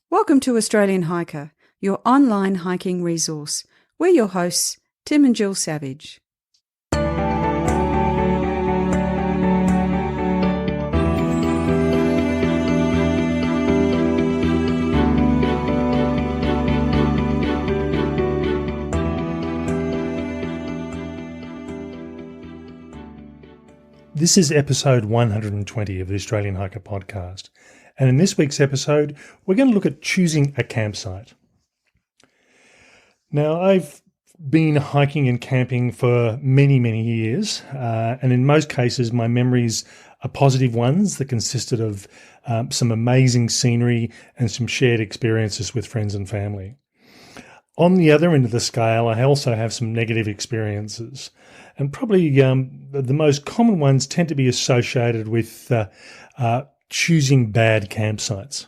Welcome to Australian Hiker, your online hiking resource. We're your hosts, Tim and Jill Savage. This is episode 120 of the Australian Hiker podcast, and in this week's episode, we're going to look at choosing a campsite. Now, I've been hiking and camping for many, many years, and in most cases, my memories are positive ones that consisted of some amazing scenery and some shared experiences with friends and family. On the other end of the scale, I also have some negative experiences. And probably the most common ones tend to be associated with choosing bad campsites.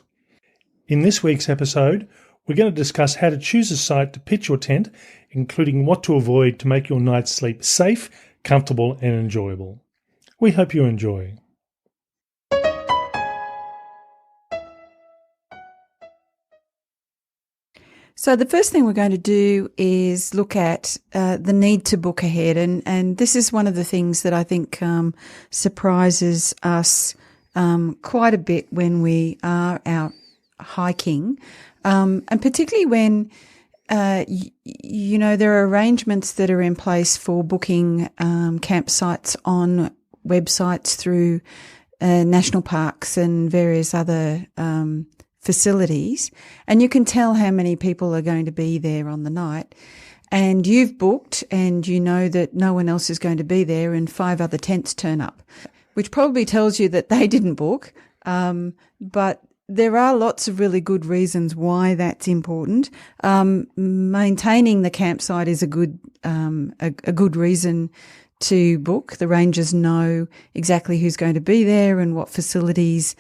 In this week's episode, we're going to discuss how to choose a site to pitch your tent, including what to avoid to make your night's sleep safe, comfortable, and enjoyable. We hope you enjoy. So the first thing we're going to do is look at the need to book ahead. And this is one of the things that I think surprises us quite a bit when we are out hiking, and particularly when, there are arrangements that are in place for booking campsites on websites through national parks and various other facilities, and you can tell how many people are going to be there on the night, and you've booked and you know that no one else is going to be there and 5 other tents turn up, which probably tells you that they didn't book, but there are lots of really good reasons why that's important. Maintaining the campsite is a good reason to book. The rangers know exactly who's going to be there and what facilities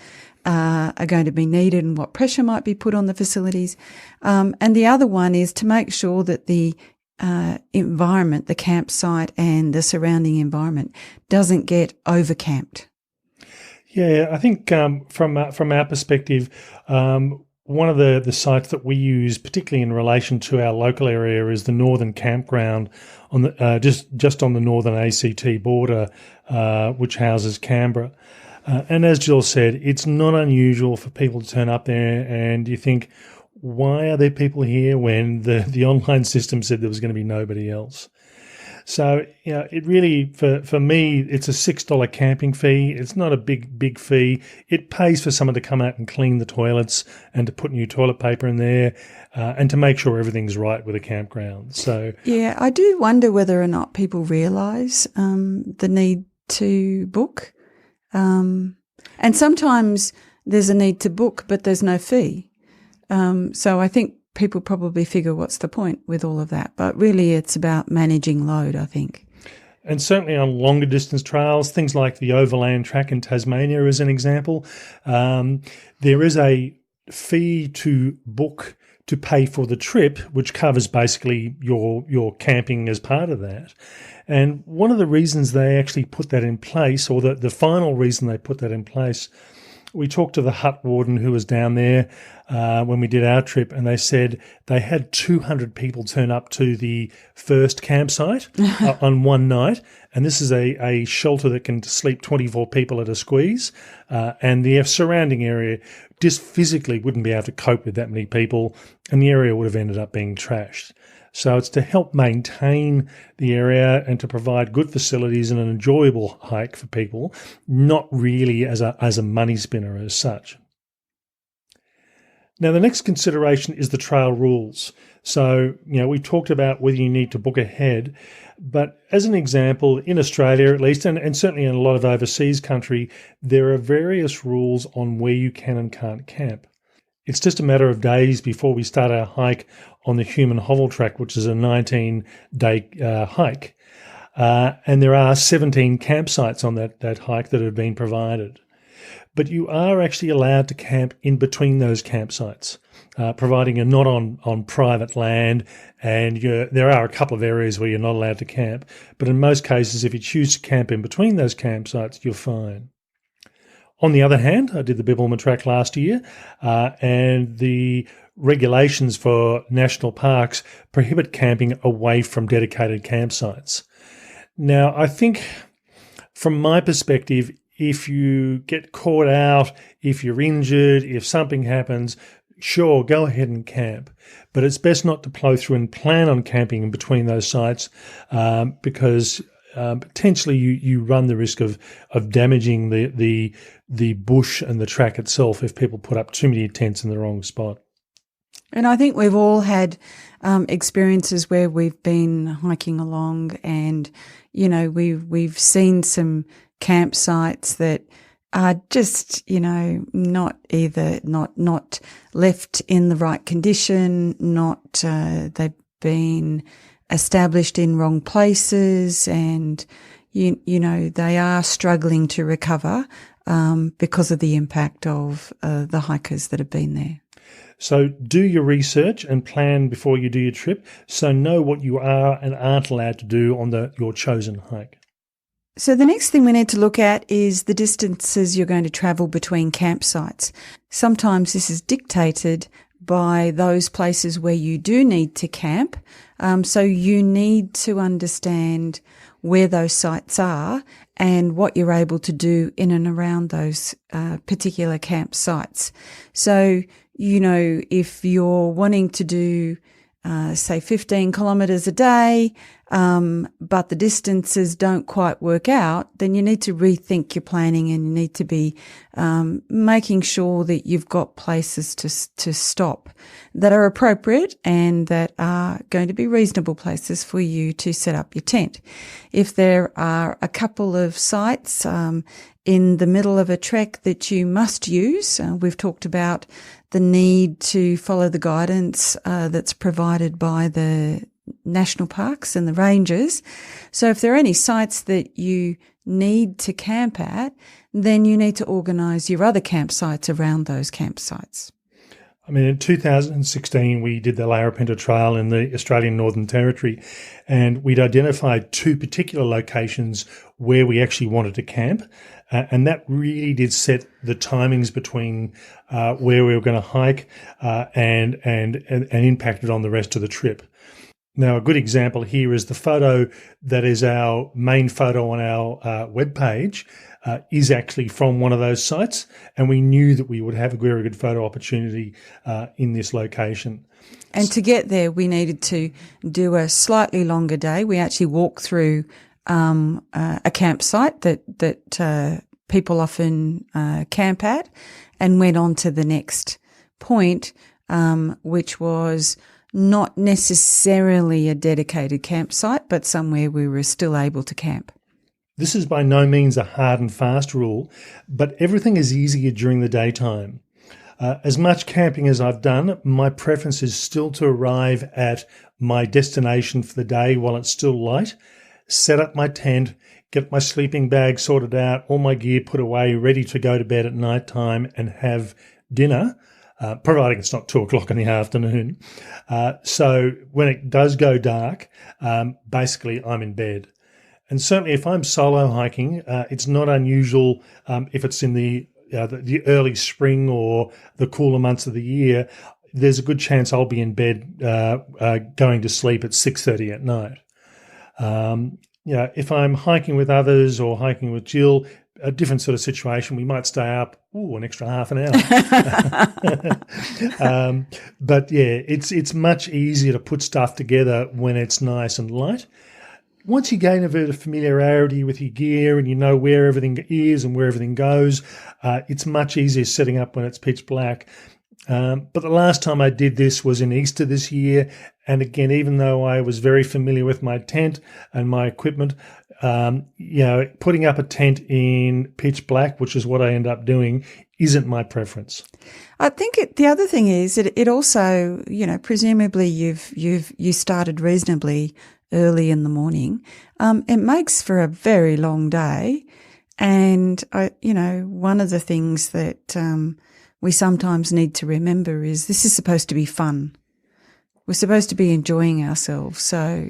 are going to be needed and what pressure might be put on the facilities. And the other one is to make sure that the environment, the campsite and the surrounding environment doesn't get overcamped. Yeah, I think from our perspective, one of the sites that we use, particularly in relation to our local area, is the Northern Campground on the just on the northern ACT border, which houses Canberra. And as Jill said, it's not unusual for people to turn up there and you think, why are there people here when the online system said there was going to be nobody else? So, it really, for me, it's a $6 camping fee. It's not a big fee. It pays for someone to come out and clean the toilets and to put new toilet paper in there and to make sure everything's right with the campground. So, yeah, I do wonder whether or not people realise the need to book. And sometimes there's a need to book, but there's no fee. So I think people probably figure what's the point with all of that. But really it's about managing load, I think. And certainly on longer distance trails, things like the Overland Track in Tasmania as an example, there is a fee to book to pay for the trip, which covers basically your camping as part of that. And one of the reasons they actually put that in place, or the final reason they put that in place, we talked to the hut warden who was down there when we did our trip, and they said they had 200 people turn up to the first campsite on one night. And this is a shelter that can sleep 24 people at a squeeze. And the surrounding area just physically wouldn't be able to cope with that many people, and the area would have ended up being trashed. So it's to help maintain the area and to provide good facilities and an enjoyable hike for people, not really as a money spinner as such. Now, the next consideration is the trail rules. So, we talked about whether you need to book ahead, but as an example, in Australia at least, and certainly in a lot of overseas country, there are various rules on where you can and can't camp. It's just a matter of days before we start our hike on the Human Hovel Track, which is a 19-day hike. And there are 17 campsites on that hike that have been provided. But you are actually allowed to camp in between those campsites, providing you're not on private land, and there are a couple of areas where you're not allowed to camp. But in most cases, if you choose to camp in between those campsites, you're fine. On the other hand, I did the Bibbulmun Track last year, and the regulations for national parks prohibit camping away from dedicated campsites. Now, I think from my perspective, if you get caught out, if you're injured, if something happens, sure, go ahead and camp. But it's best not to plow through and plan on camping in between those sites because potentially you run the risk of damaging the bush and the track itself if people put up too many tents in the wrong spot. And I think we've all had experiences where we've been hiking along and, we've seen some campsites that are just, not left in the right condition, they've been established in wrong places and, they are struggling to recover because of the impact of the hikers that have been there. So do your research and plan before you do your trip. So know what you are and aren't allowed to do on your chosen hike. So the next thing we need to look at is the distances you're going to travel between campsites. Sometimes this is dictated by those places where you do need to camp. So you need to understand where those sites are and what you're able to do in and around those particular campsites. So, if you're wanting to do, say 15 kilometres a day, but the distances don't quite work out, then you need to rethink your planning and you need to be making sure that you've got places to stop that are appropriate and that are going to be reasonable places for you to set up your tent. If there are a couple of sites in the middle of a trek that you must use, we've talked about the need to follow the guidance that's provided by the national parks and the rangers. So if there are any sites that you need to camp at, then you need to organise your other campsites around those campsites. I mean, in 2016, we did the Larapinta Trail in the Australian Northern Territory, and we'd identified two particular locations where we actually wanted to camp. And that really did set the timings between where we were going to hike and impacted on the rest of the trip. Now, a good example here is the photo that is our main photo on our webpage is actually from one of those sites, and we knew that we would have a very good photo opportunity in this location. And to get there, we needed to do a slightly longer day. We actually walked through a campsite that people often camp at and went on to the next point, which was not necessarily a dedicated campsite, but somewhere we were still able to camp. This is by no means a hard and fast rule, but everything is easier during the daytime. As much camping as I've done, my preference is still to arrive at my destination for the day while it's still light, set up my tent, get my sleeping bag sorted out, all my gear put away, ready to go to bed at night time and have dinner, providing it's not 2:00 in the afternoon. So when it does go dark, basically I'm in bed. And certainly if I'm solo hiking, it's not unusual if it's in the early spring or the cooler months of the year, there's a good chance I'll be in bed going to sleep at 6:30 at night. If I'm hiking with others or hiking with Jill, a different sort of situation, we might stay up an extra half an hour. But yeah, it's much easier to put stuff together when it's nice and light. Once you gain a bit of familiarity with your gear and you know where everything is and where everything goes, it's much easier setting up when it's pitch black. But the last time I did this was in Easter this year. And again, even though I was very familiar with my tent and my equipment, putting up a tent in pitch black, which is what I end up doing, isn't my preference. I think the other thing is it also, presumably you started reasonably early in the morning. It makes for a very long day. And, one of the things that we sometimes need to remember is this is supposed to be fun. We're supposed to be enjoying ourselves. So,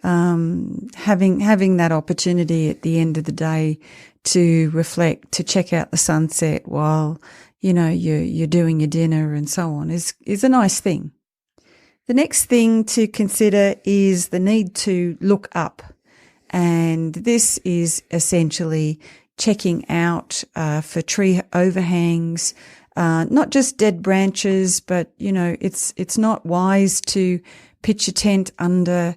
having that opportunity at the end of the day to reflect, to check out the sunset while, you're doing your dinner and so on is a nice thing. The next thing to consider is the need to look up. And this is essentially checking out for tree overhangs, not just dead branches, but, it's not wise to pitch a tent under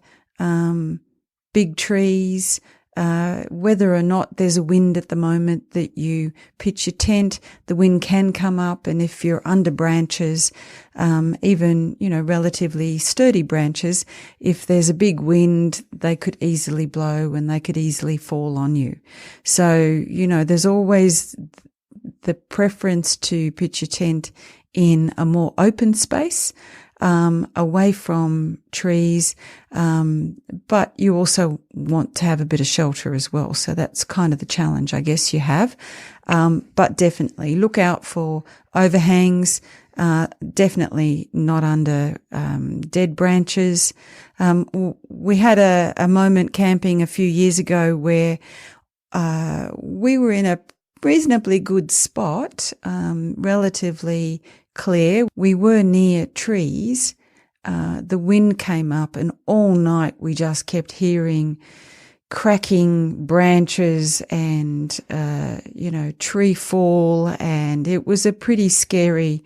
big trees, whether or not there's a wind at the moment that you pitch your tent, the wind can come up, and if you're under branches, even, relatively sturdy branches, if there's a big wind, they could easily blow and they could easily fall on you. So, there's always the preference to pitch your tent in a more open space, away from trees, but you also want to have a bit of shelter as well. So that's kind of the challenge, I guess, you have. But definitely look out for overhangs, definitely not under dead branches. We had a moment camping a few years ago where we were in a reasonably good spot, relatively clear. We were near trees. The wind came up and all night we just kept hearing cracking branches and, tree fall. And it was a pretty scary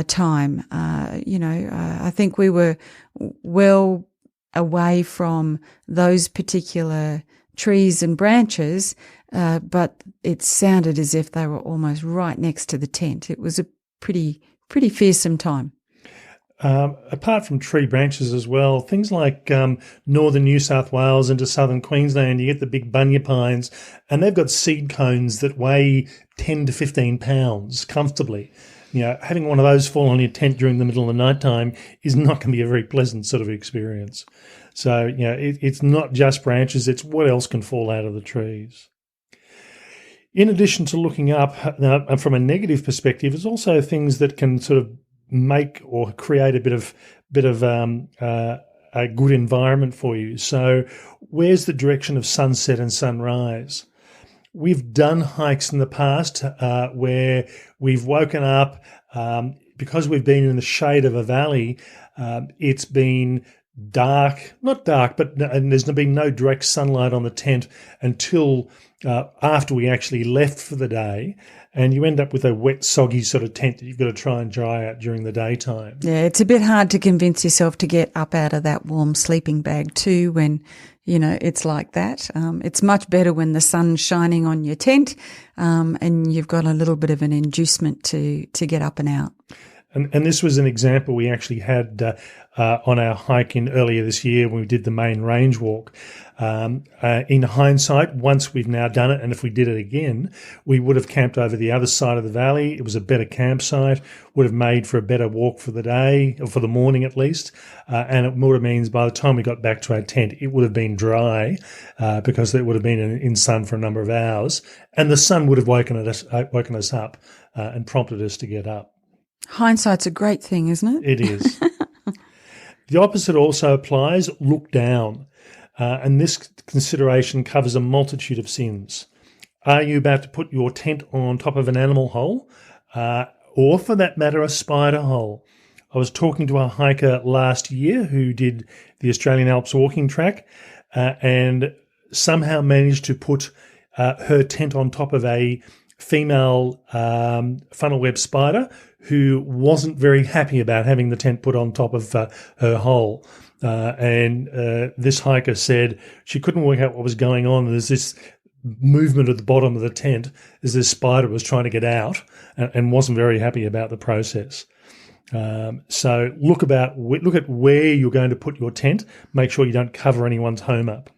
time. I think we were well away from those particular trees and branches, but it sounded as if they were almost right next to the tent. It was a pretty fearsome time. Apart from tree branches as well, things like northern New South Wales into southern Queensland, you get the big bunya pines, and they've got seed cones that weigh 10 to 15 pounds comfortably. Having one of those fall on your tent during the middle of the night time is not going to be a very pleasant sort of experience. So, it's not just branches, it's what else can fall out of the trees. In addition to looking up, from a negative perspective, there's also things that can sort of make or create a bit of a good environment for you. So where's the direction of sunset and sunrise? We've done hikes in the past where we've woken up because we've been in the shade of a valley. It's been dark, not dark, and there's been no direct sunlight on the tent until after we actually left for the day, and you end up with a wet, soggy sort of tent that you've got to try and dry out during the daytime. Yeah, it's a bit hard to convince yourself to get up out of that warm sleeping bag too when, it's like that. It's much better when the sun's shining on your tent and you've got a little bit of an inducement to get up and out. And this was an example we actually had on our hike earlier this year when we did the main range walk. In hindsight, once we've now done it, and if we did it again, we would have camped over the other side of the valley. It was a better campsite, would have made for a better walk for the day, or for the morning at least. And it would have means by the time we got back to our tent, it would have been dry because it would have been in sun for a number of hours. And the sun would have woken us up and prompted us to get up. Hindsight's a great thing, isn't it? It is. The opposite also applies, look down. And this consideration covers a multitude of sins. Are you about to put your tent on top of an animal hole? Or for that matter, a spider hole? I was talking to a hiker last year who did the Australian Alps walking track and somehow managed to put her tent on top of a female funnel web spider who wasn't very happy about having the tent put on top of her hole. And this hiker said she couldn't work out what was going on. There's this movement at the bottom of the tent as this spider was trying to get out and wasn't very happy about the process. So look at where you're going to put your tent. Make sure you don't cover anyone's home up.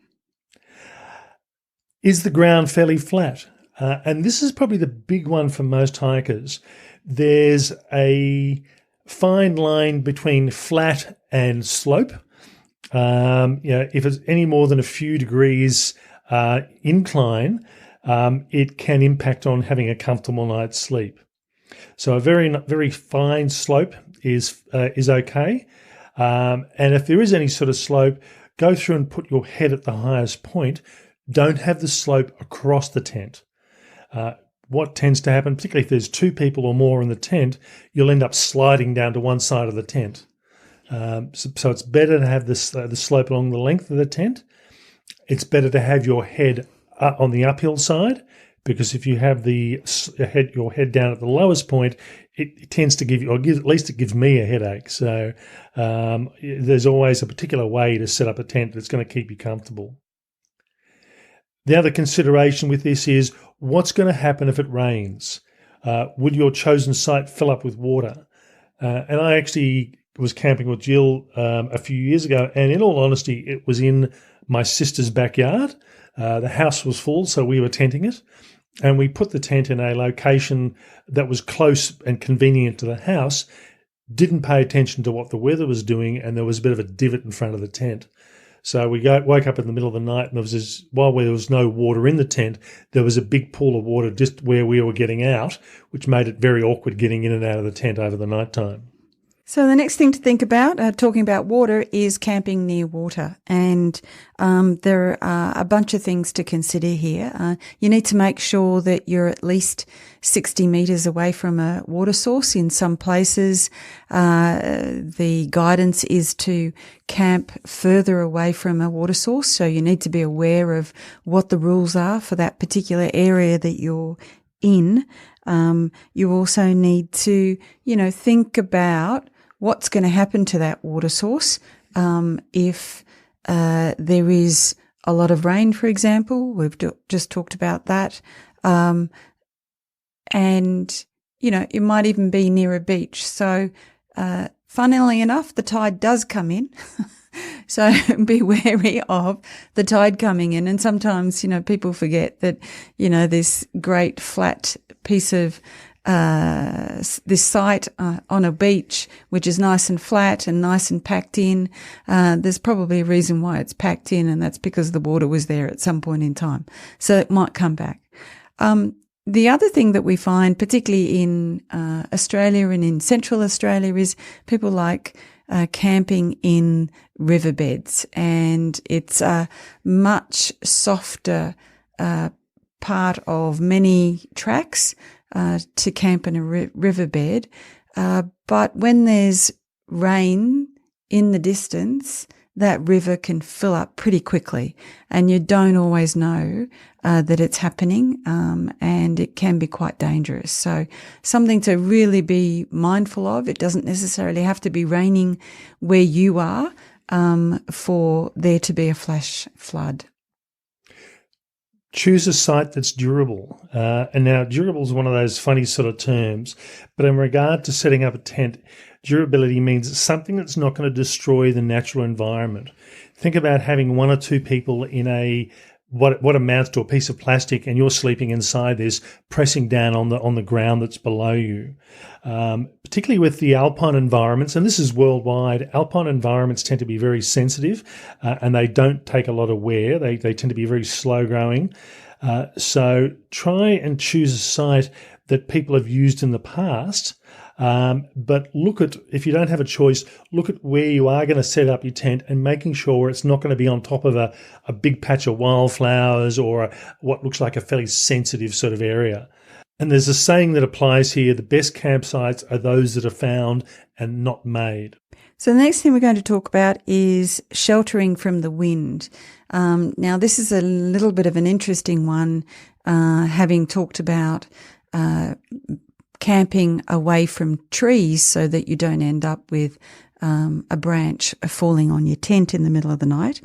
Is the ground fairly flat? And this is probably the big one for most hikers. There's a fine line between flat and slope. If it's any more than a few degrees incline, it can impact on having a comfortable night's sleep. So a very, very fine slope is okay. And if there is any sort of slope, go through and put your head at the highest point. Don't have the slope across the tent. What tends to happen, particularly if there's two people or more in the tent, you'll end up sliding down to one side of the tent. So it's better to have the slope along the length of the tent. It's better to have your head on the uphill side, because if you have your head down at the lowest point, it tends to give you, or at least it gives me a headache. So there's always a particular way to set up a tent that's going to keep you comfortable. The other consideration with this is what's going to happen if it rains. Would your chosen site fill up with water? And I actually was camping with Jill a few years ago, and in all honesty, it was in my sister's backyard. The house was full, so we were tenting it, and we put the tent in a location that was close and convenient to the house, didn't pay attention to what the weather was doing, and there was a bit of a divot in front of the tent. So we woke up in the middle of the night, and while there was no water in the tent, there was a big pool of water just where we were getting out, which made it very awkward getting in and out of the tent over the night time. So the next thing to think about, talking about water, is camping near water. And there are a bunch of things to consider here. You need to make sure that you're at least 60 metres away from a water source. In some places, the guidance is to camp further away from a water source. So you need to be aware of what the rules are for that particular area that you're in. You also need to, think about what's going to happen to that water source if there is a lot of rain, for example. We've just talked about that. And, it might even be near a beach. So, funnily enough, the tide does come in. So be wary of the tide coming in. And sometimes, people forget that, this great flat piece of this site on a beach, which is nice and flat and nice and packed in. There's probably a reason why it's packed in, and that's because the water was there at some point in time. So it might come back. The other thing that we find, particularly in Australia and in Central Australia, is people like camping in riverbeds, and it's a much softer part of many tracks to camp in a riverbed. But when there's rain in the distance, that river can fill up pretty quickly, and you don't always know that it's happening, and it can be quite dangerous. So something to really be mindful of. It doesn't necessarily have to be raining where you are for there to be a flash flood. Choose a site that's durable. And now durable is one of those funny sort of terms, but in regard to setting up a tent, durability means it's something that's not going to destroy the natural environment. Think about having one or two people in what amounts to a piece of plastic, and you're sleeping inside this, pressing down on the ground that's below you. Particularly with the alpine environments, and this is worldwide, alpine environments tend to be very sensitive, and they don't take a lot of wear. They tend to be very slow growing. So try and choose a site that people have used in the past. But if you don't have a choice, look at where you are going to set up your tent and making sure it's not going to be on top of a big patch of wildflowers or what looks like a fairly sensitive sort of area. And there's a saying that applies here: the best campsites are those that are found and not made. So the next thing we're going to talk about is sheltering from the wind. Now, this is a little bit of an interesting one, having talked about camping away from trees so that you don't end up with a branch falling on your tent in the middle of the night.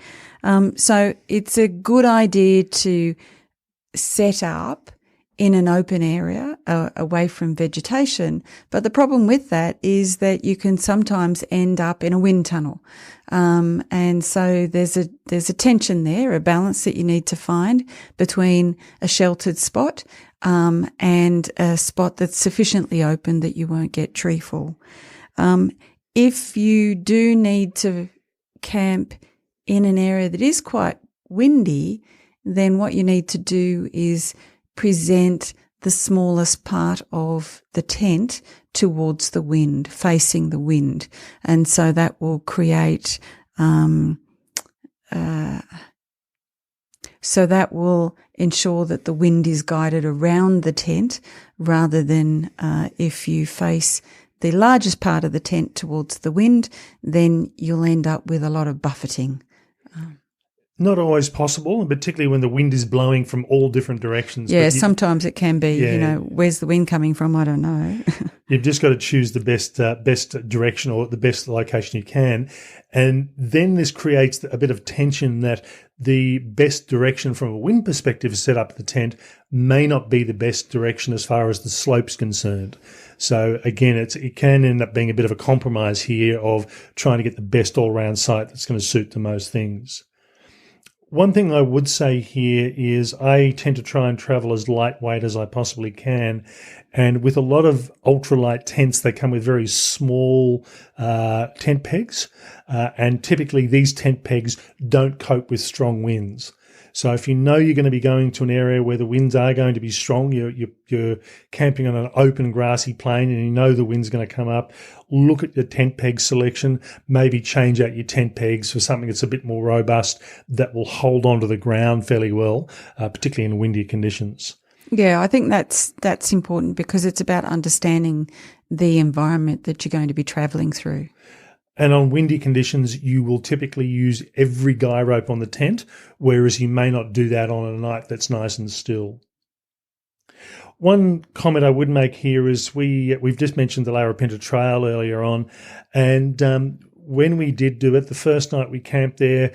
So it's a good idea to set up in an open area away from vegetation. But the problem with that is that you can sometimes end up in a wind tunnel. And so there's a tension there, a balance that you need to find between a sheltered spot and a spot that's sufficiently open that you won't get tree fall. If you do need to camp in an area that is quite windy, then what you need to do is present the smallest part of the tent towards the wind, facing the wind. And so that will create so that will ensure that the wind is guided around the tent rather than if you face the largest part of the tent towards the wind, then you'll end up with a lot of buffeting. Not always possible, and particularly when the wind is blowing from all different directions. Yeah, sometimes it can be, where's the wind coming from? I don't know. You've just got to choose the best direction or the best location you can. And then this creates a bit of tension that the best direction from a wind perspective set up the tent may not be the best direction as far as the slope's concerned. So again, it can end up being a bit of a compromise here of trying to get the best all-round site that's going to suit the most things. One thing I would say here is I tend to try and travel as lightweight as I possibly can. And with a lot of ultralight tents, they come with very small tent pegs. And typically these tent pegs don't cope with strong winds. So if you know you're going to be going to an area where the winds are going to be strong, you're camping on an open grassy plain and you know the wind's going to come up, look at your tent peg selection, maybe change out your tent pegs for something that's a bit more robust that will hold onto the ground fairly well, particularly in windy conditions. Yeah, I think that's important because it's about understanding the environment that you're going to be travelling through. And on windy conditions, you will typically use every guy rope on the tent, whereas you may not do that on a night that's nice and still. One comment I would make here is we've just mentioned the Larapinta Trail earlier on, and when we did do it, the first night we camped there,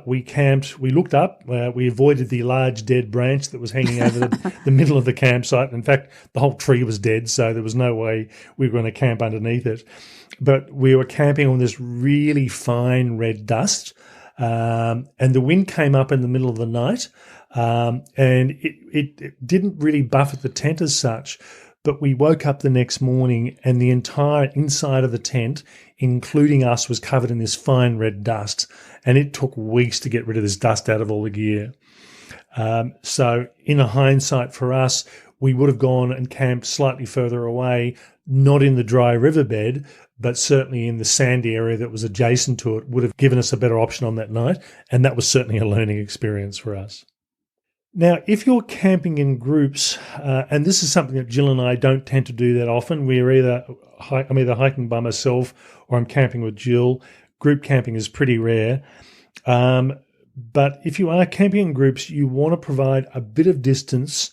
we looked up, we avoided the large dead branch that was hanging over the middle of the campsite. In fact, the whole tree was dead, so there was no way we were going to camp underneath it. But we were camping on this really fine red dust, and the wind came up in the middle of the night, and it didn't really buffet the tent as such. But we woke up the next morning and the entire inside of the tent, including us, was covered in this fine red dust. And it took weeks to get rid of this dust out of all the gear. So in a hindsight for us, we would have gone and camped slightly further away, not in the dry riverbed, but certainly in the sandy area that was adjacent to it, would have given us a better option on that night. And that was certainly a learning experience for us. Now, if you're camping in groups, and this is something that Jill and I don't tend to do that often, I'm either hiking by myself or I'm camping with Jill. Group camping is pretty rare. But if you are camping in groups, you want to provide a bit of distance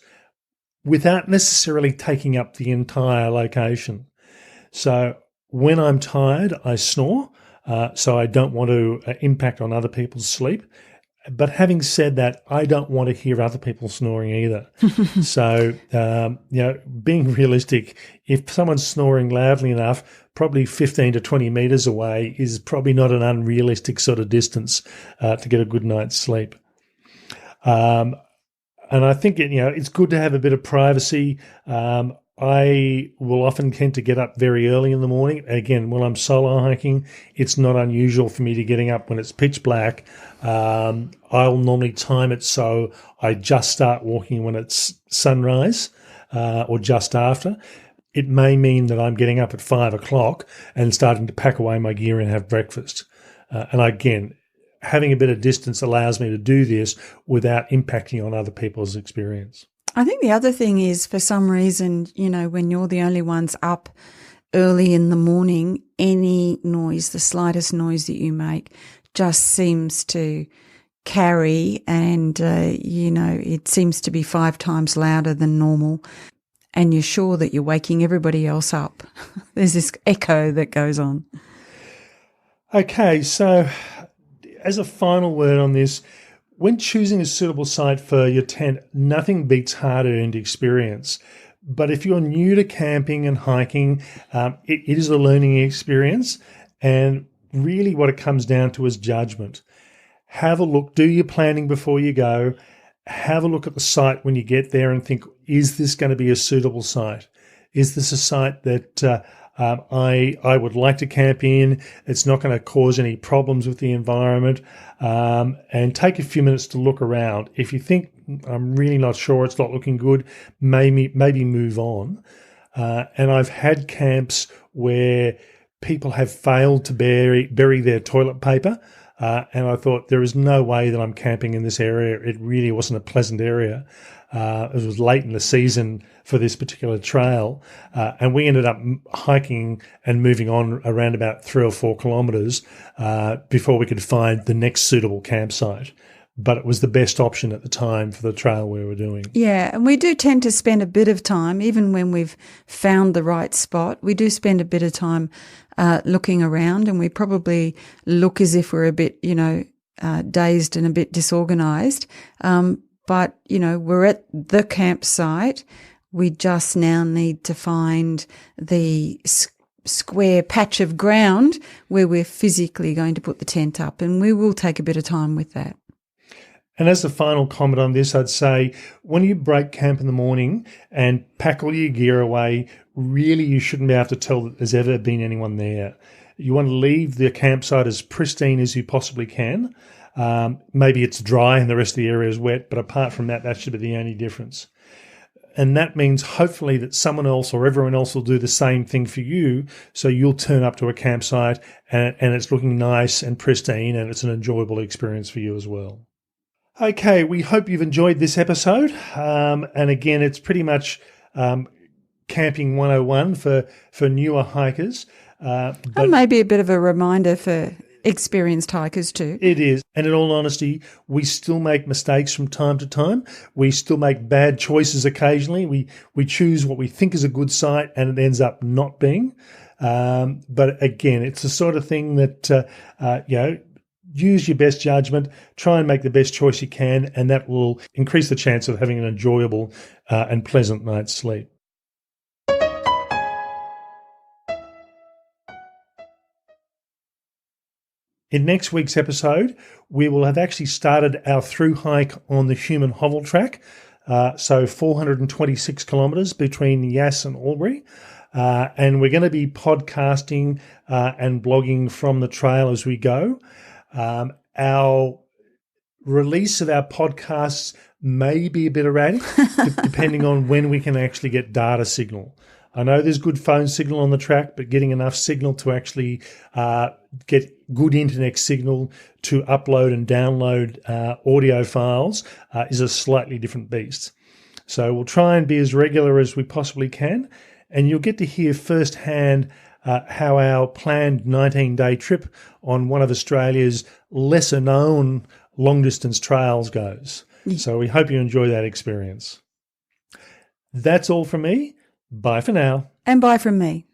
without necessarily taking up the entire location. So when I'm tired, I snore, so I don't want to impact on other people's sleep. But having said that, I don't want to hear other people snoring either. So, being realistic, if someone's snoring loudly enough, probably 15 to 20 metres away is probably not an unrealistic sort of distance to get a good night's sleep. And I think, it's good to have a bit of privacy. I will often tend to get up very early in the morning. Again, when I'm solo hiking, it's not unusual for me to getting up when it's pitch black. I'll normally time it so I just start walking when it's sunrise or just after. It may mean that I'm getting up at 5 o'clock and starting to pack away my gear and have breakfast. And again, having a bit of distance allows me to do this without impacting on other people's experience. I think the other thing is, for some reason, when you're the only ones up early in the morning, any noise, the slightest noise that you make, just seems to carry and, it seems to be 5 times louder than normal. And you're sure that you're waking everybody else up. There's this echo that goes on. Okay, so as a final word on this, when choosing a suitable site for your tent, nothing beats hard-earned experience. But if you're new to camping and hiking, it is a learning experience. And really what it comes down to is judgment. Have a look, do your planning before you go. Have a look at the site when you get there and think, is this going to be a suitable site? Is this a site that I would like to camp in? It's not going to cause any problems with the environment. And take a few minutes to look around. If you think, I'm really not sure, it's not looking good, maybe move on. And I've had camps where people have failed to bury their toilet paper and I thought there is no way that I'm camping in this area. It really wasn't a pleasant area. It was late in the season for this particular trail, and we ended up hiking and moving on around about 3 or 4 kilometres before we could find the next suitable campsite. But it was the best option at the time for the trail we were doing. Yeah, and we do tend to spend a bit of time, even when we've found the right spot, we do spend a bit of time looking around, and we probably look as if we're a bit, dazed and a bit disorganised. But, we're at the campsite. We just now need to find the square patch of ground where we're physically going to put the tent up, and we will take a bit of time with that. And as a final comment on this, I'd say when you break camp in the morning and pack all your gear away, really you shouldn't be able to tell that there's ever been anyone there. You want to leave the campsite as pristine as you possibly can. Maybe it's dry and the rest of the area is wet, but apart from that, that should be the only difference. And that means hopefully that someone else or everyone else will do the same thing for you. So you'll turn up to a campsite and it's looking nice and pristine, and it's an enjoyable experience for you as well. Okay, we hope you've enjoyed this episode. And again, it's pretty much camping 101 for newer hikers. But maybe a bit of a reminder for experienced hikers too. It is. And in all honesty, we still make mistakes from time to time. We still make bad choices occasionally. We choose what we think is a good site and it ends up not being. But again, it's the sort of thing that, use your best judgment, try and make the best choice you can, and that will increase the chance of having an enjoyable and pleasant night's sleep. In next week's episode, we will have actually started our through hike on the Human Hovel Track, so 426 kilometres between Yass and Albury. And we're going to be podcasting and blogging from the trail as we go. Our release of our podcasts may be a bit erratic, depending on when we can actually get data signal. I know there's good phone signal on the track, but getting enough signal to actually get good internet signal to upload and download audio files is a slightly different beast. So we'll try and be as regular as we possibly can, and you'll get to hear firsthand how our planned 19-day trip on one of Australia's lesser-known long-distance trails goes. So we hope you enjoy that experience. That's all from me. Bye for now. And bye from me.